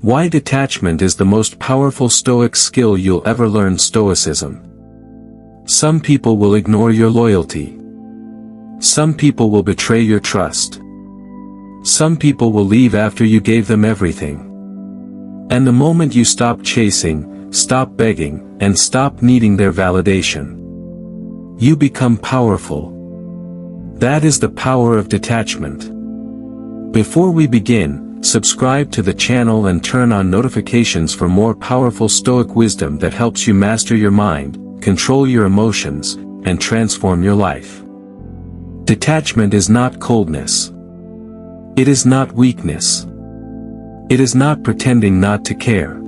Why detachment is the most powerful Stoic skill you'll ever learn. Stoicism. Some people will ignore your loyalty. Some people will betray your trust. Some people will leave after you gave them everything. And the moment you stop chasing, stop begging, and stop needing their validation, you become powerful. That is the power of detachment. Before we begin, subscribe to the channel and turn on notifications for more powerful Stoic wisdom that helps you master your mind, control your emotions, and transform your life. Detachment is not coldness. It is not weakness. It is not pretending not to care.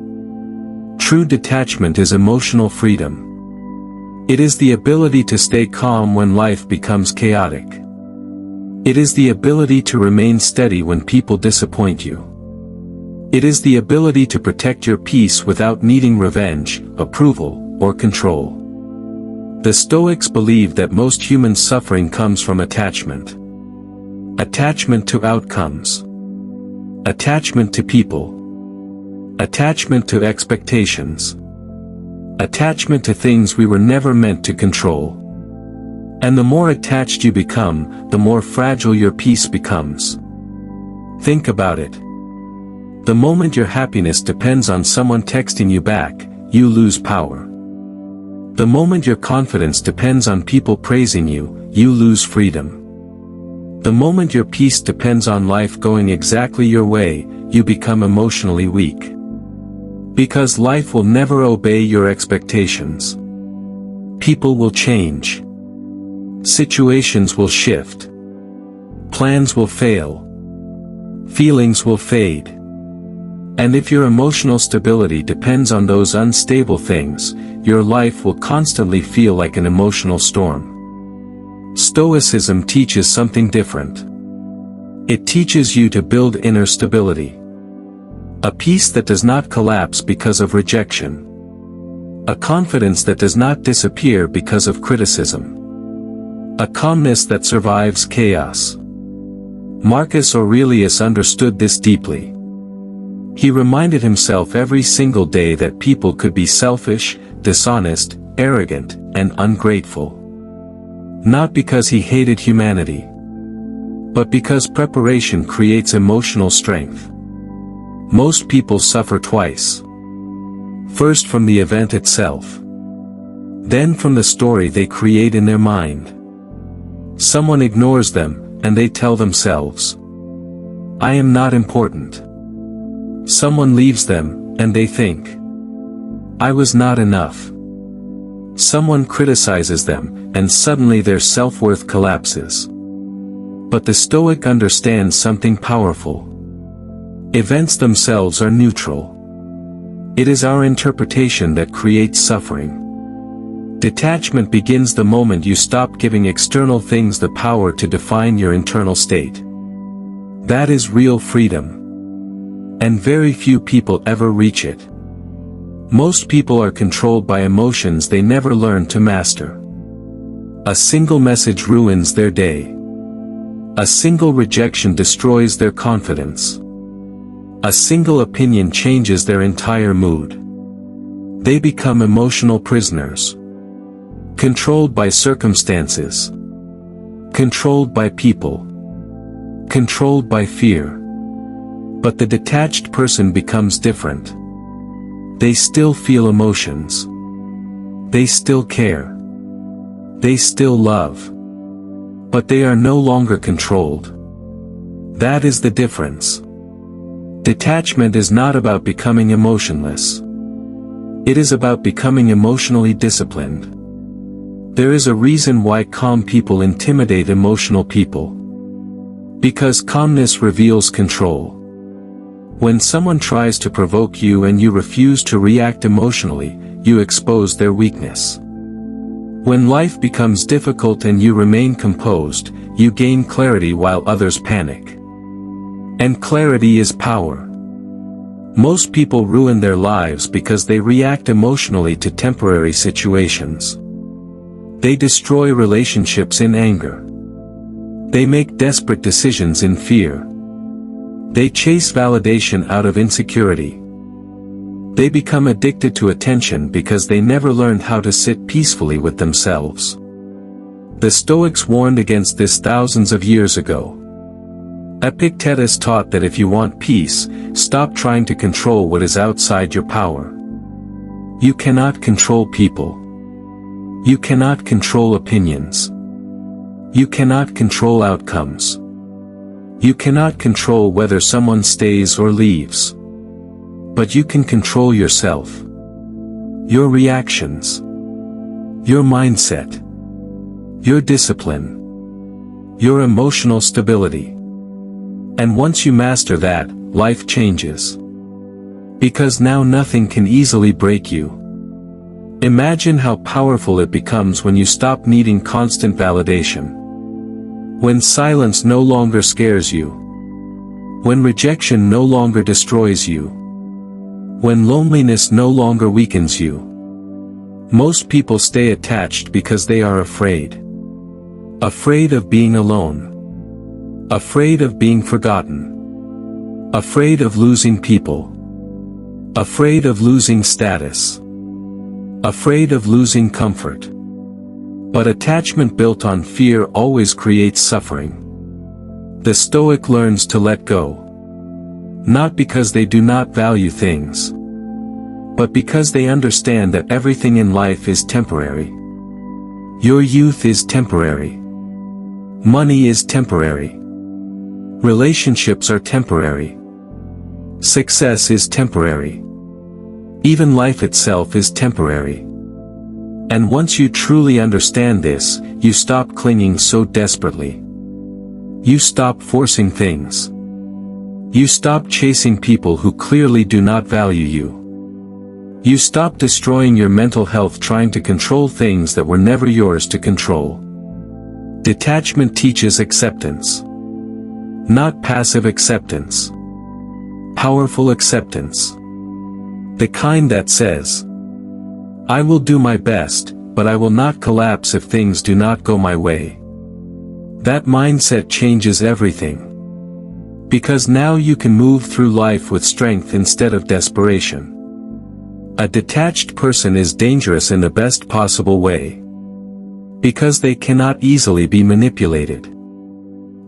True detachment is emotional freedom. It is the ability to stay calm when life becomes chaotic. It is the ability to remain steady when people disappoint you. It is the ability to protect your peace without needing revenge, approval, or control. The Stoics believe that most human suffering comes from attachment. Attachment to outcomes. Attachment to people. Attachment to expectations. Attachment to things we were never meant to control. And the more attached you become, the more fragile your peace becomes. Think about it. The moment your happiness depends on someone texting you back, you lose power. The moment your confidence depends on people praising you, you lose freedom. The moment your peace depends on life going exactly your way, you become emotionally weak. Because life will never obey your expectations. People will change. Situations will shift. Plans will fail. Feelings will fade. And if your emotional stability depends on those unstable things, your life will constantly feel like an emotional storm. Stoicism teaches something different. It teaches you to build inner stability. A peace that does not collapse because of rejection. A confidence that does not disappear because of criticism. A calmness that survives chaos. Marcus Aurelius understood this deeply. He reminded himself every single day that people could be selfish, dishonest, arrogant, and ungrateful. Not because he hated humanity, but because preparation creates emotional strength. Most people suffer twice. First from the event itself. Then from the story they create in their mind. Someone ignores them, and they tell themselves, "I am not important." Someone leaves them, and they think, "I was not enough." Someone criticizes them, and suddenly their self-worth collapses. But the Stoic understands something powerful. Events themselves are neutral. It is our interpretation that creates suffering. Detachment begins the moment you stop giving external things the power to define your internal state. That is real freedom. And very few people ever reach it. Most people are controlled by emotions they never learn to master. A single message ruins their day. A single rejection destroys their confidence. A single opinion changes their entire mood. They become emotional prisoners. Controlled by circumstances. Controlled by people. Controlled by fear. But the detached person becomes different. They still feel emotions. They still care. They still love. But they are no longer controlled. That is the difference. Detachment is not about becoming emotionless. It is about becoming emotionally disciplined. There is a reason why calm people intimidate emotional people. Because calmness reveals control. When someone tries to provoke you and you refuse to react emotionally, you expose their weakness. When life becomes difficult and you remain composed, you gain clarity while others panic. And clarity is power. Most people ruin their lives because they react emotionally to temporary situations. They destroy relationships in anger. They make desperate decisions in fear. They chase validation out of insecurity. They become addicted to attention because they never learned how to sit peacefully with themselves. The Stoics warned against this thousands of years ago. Epictetus taught that if you want peace, stop trying to control what is outside your power. You cannot control people. You cannot control opinions. You cannot control outcomes. You cannot control whether someone stays or leaves. But you can control yourself. Your reactions. Your mindset. Your discipline. Your emotional stability. And once you master that, life changes. Because now nothing can easily break you. Imagine how powerful it becomes when you stop needing constant validation. When silence no longer scares you. When rejection no longer destroys you. When loneliness no longer weakens you. Most people stay attached because they are afraid. Afraid of being alone. Afraid of being forgotten. Afraid of losing people. Afraid of losing status. Afraid of losing comfort. But attachment built on fear always creates suffering. The Stoic learns to let go. Not because they do not value things, but because they understand that everything in life is temporary. Your youth is temporary. Money is temporary. Relationships are temporary. Success is temporary. Even life itself is temporary. And once you truly understand this, you stop clinging so desperately. You stop forcing things. You stop chasing people who clearly do not value you. You stop destroying your mental health trying to control things that were never yours to control. Detachment teaches acceptance. Not passive acceptance. Powerful acceptance. The kind that says, I will do my best, but I will not collapse if things do not go my way. That mindset changes everything. Because now you can move through life with strength instead of desperation. A detached person is dangerous in the best possible way. Because they cannot easily be manipulated.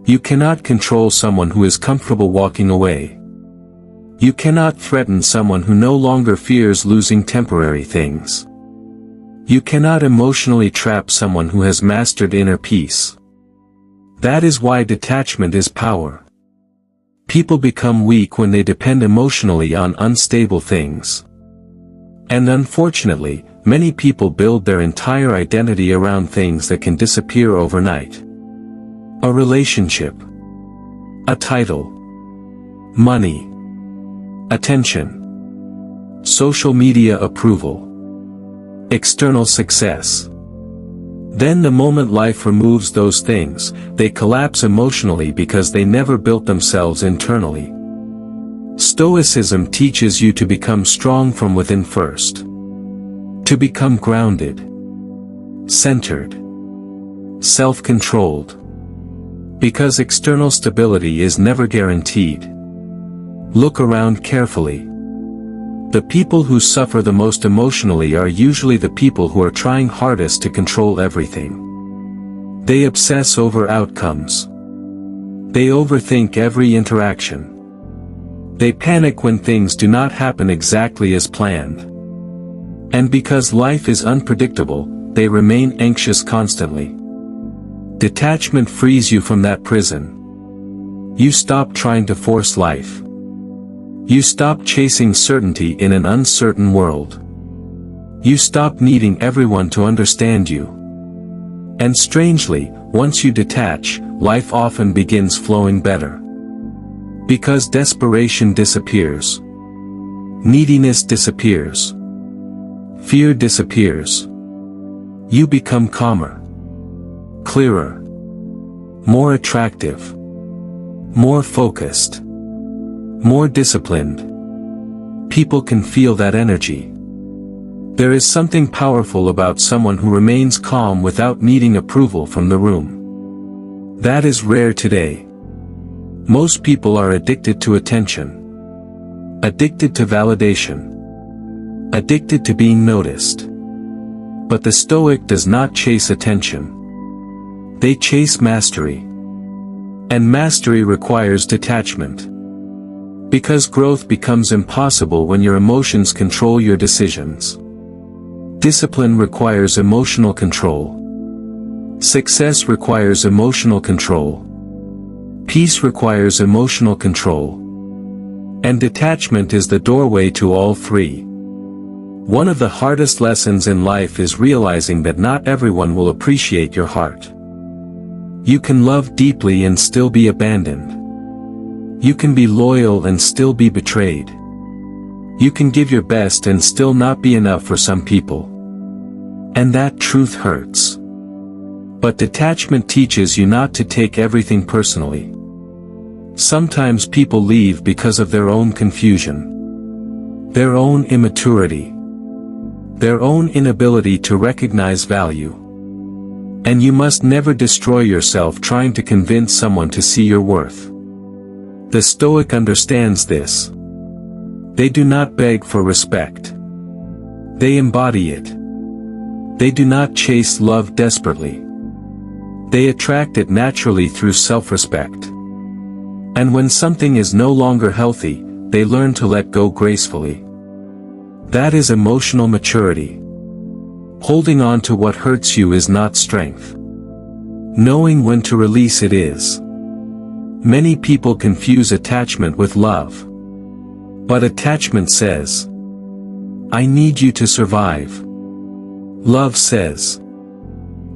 You cannot control someone who is comfortable walking away. You cannot threaten someone who no longer fears losing temporary things. You cannot emotionally trap someone who has mastered inner peace. That is why detachment is power. People become weak when they depend emotionally on unstable things. And unfortunately, many people build their entire identity around things that can disappear overnight. A relationship. A title. Money. Attention. Social media approval. External success. Then the moment life removes those things, they collapse emotionally because they never built themselves internally. Stoicism teaches you to become strong from within first. To become grounded. Centered. Self-controlled. Because external stability is never guaranteed. Look around carefully. The people who suffer the most emotionally are usually the people who are trying hardest to control everything. They obsess over outcomes. They overthink every interaction. They panic when things do not happen exactly as planned. And because life is unpredictable, they remain anxious constantly. Detachment frees you from that prison. You stop trying to force life. You stop chasing certainty in an uncertain world. You stop needing everyone to understand you. And strangely, once you detach, life often begins flowing better. Because desperation disappears. Neediness disappears. Fear disappears. You become calmer. Clearer. More attractive. More focused. More disciplined. People can feel that energy. There is something powerful about someone who remains calm without needing approval from the room. That is rare today. Most people are addicted to attention. Addicted to validation. addicted to being noticed. But the Stoic does not chase attention. They chase mastery. And mastery requires detachment. Because growth becomes impossible when your emotions control your decisions. Discipline requires emotional control. Success requires emotional control. Peace requires emotional control. And detachment is the doorway to all three. One of the hardest lessons in life is realizing that not everyone will appreciate your heart. You can love deeply and still be abandoned. You can be loyal and still be betrayed. You can give your best and still not be enough for some people. And that truth hurts. But detachment teaches you not to take everything personally. Sometimes people leave because of their own confusion, their own immaturity, their own inability to recognize value. And you must never destroy yourself trying to convince someone to see your worth. The Stoic understands this. They do not beg for respect. They embody it. They do not chase love desperately. They attract it naturally through self-respect. And when something is no longer healthy, they learn to let go gracefully. That is emotional maturity. Holding on to what hurts you is not strength. Knowing when to release it is. Many people confuse attachment with love. But attachment says, I need you to survive. Love says,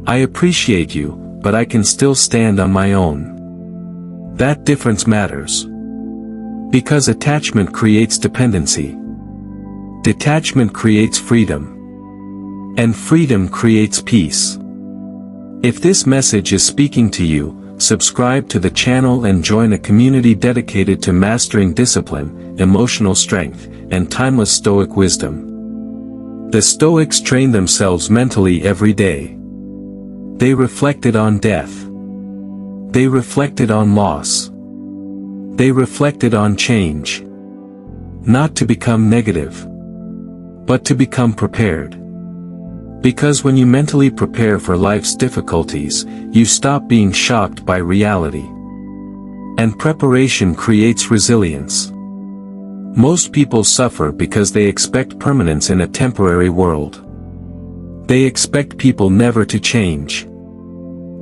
I appreciate you, but I can still stand on my own. That difference matters. Because attachment creates dependency. Detachment creates freedom. And freedom creates peace. If this message is speaking to you, subscribe to the channel and join a community dedicated to mastering discipline, emotional strength, and timeless Stoic wisdom. The Stoics train themselves mentally every day. They reflected on death. They reflected on loss. They reflected on change. Not to become negative, but to become prepared. Because when you mentally prepare for life's difficulties, you stop being shocked by reality. And preparation creates resilience. Most people suffer because they expect permanence in a temporary world. They expect people never to change.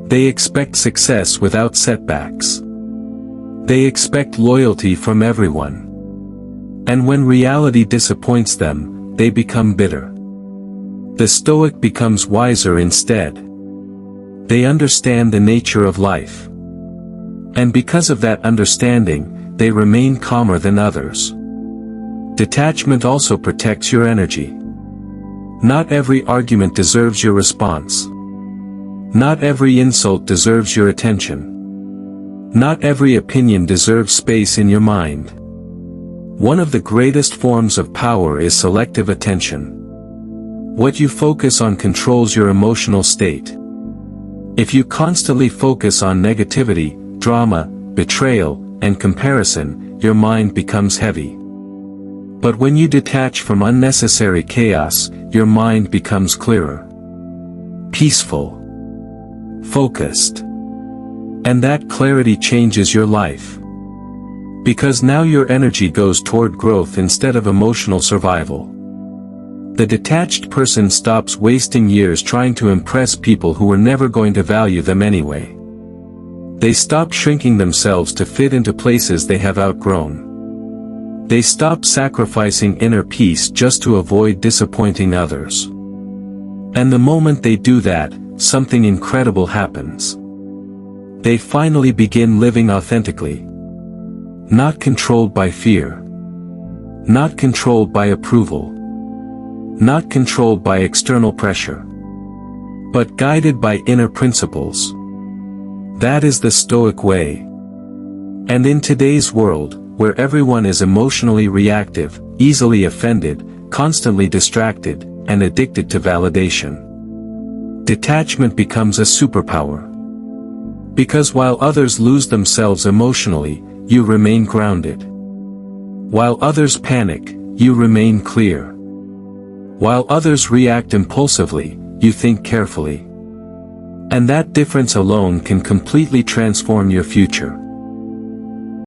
They expect success without setbacks. They expect loyalty from everyone. And when reality disappoints them, they become bitter. The Stoic becomes wiser instead. They understand the nature of life. And because of that understanding, they remain calmer than others. Detachment also protects your energy. Not every argument deserves your response. Not every insult deserves your attention. Not every opinion deserves space in your mind. One of the greatest forms of power is selective attention. What you focus on controls your emotional state. If you constantly focus on negativity, drama, betrayal, and comparison, your mind becomes heavy. But when you detach from unnecessary chaos, your mind becomes clearer, peaceful, focused. And that clarity changes your life. Because now your energy goes toward growth instead of emotional survival. The detached person stops wasting years trying to impress people who were never going to value them anyway. They stop shrinking themselves to fit into places they have outgrown. They stop sacrificing inner peace just to avoid disappointing others. And the moment they do that, something incredible happens. They finally begin living authentically. Not controlled by fear. Not controlled by approval. Not controlled by external pressure, but guided by inner principles. That is the Stoic way. And in today's world, where everyone is emotionally reactive, easily offended, constantly distracted, and addicted to validation, detachment becomes a superpower. Because while others lose themselves emotionally, you remain grounded. While others panic, you remain clear. While others react impulsively, you think carefully. And that difference alone can completely transform your future.